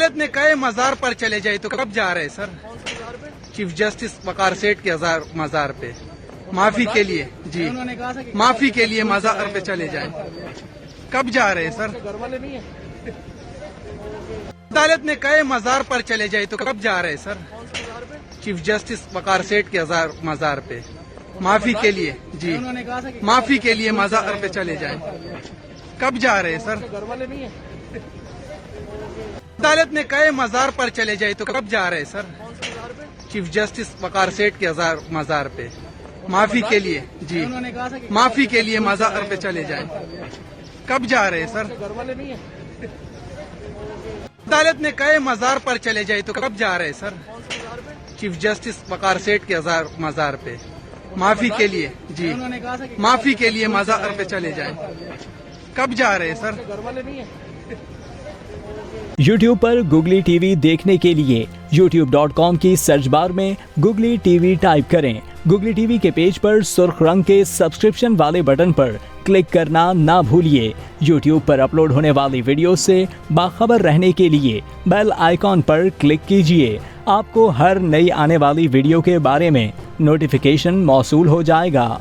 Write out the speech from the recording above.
अदालत ने कहे मजार पर चले जाए तो कब जा रहे हैं सर? चीफ जस्टिस वकार सेठ के मजार पे माफी के लिए जी, माफी के लिए मजार पे चले जाए। कब जा रहे हैं सर? घर वाले नहीं है। अदालत ने कहे मजार पर चले जाए तो कब जा रहे हैं सर? चीफ जस्टिस वकार सेठ के मजार पे माफी के लिए जी, माफी के लिए मजार पे चले जाए। कब जा रहे हैं सर? घर वाले नहीं है। अदालत ने कहे मजार पर चले जाए तो कब जा रहे हैं सर? चीफ जस्टिस वकार सेठ के मजार पे माफी के लिए जी, माफी के लिए मजार पे चले जाए। कब जा रहे हैं सर? घर वाले नहीं है। अदालत ने कहे मजार पर चले जाए तो कब जा रहे हैं सर? चीफ जस्टिस वकार सेठ के मजार पे माफी के लिए जी, माफी के लिए मजार पे चले जाए। कब जा रहे हैं सर? घर वाले नहीं है। YouTube पर Googly TV देखने के लिए youtube.com की सर्च बार में Googly TV टाइप करें। Googly TV के पेज पर सुर्ख रंग के सब्सक्रिप्शन वाले बटन पर क्लिक करना ना भूलिए। YouTube पर अपलोड होने वाली वीडियो से बाखबर रहने के लिए बेल आइकॉन पर क्लिक कीजिए। आपको हर नई आने वाली वीडियो के बारे में नोटिफिकेशन मौसूल हो जाएगा।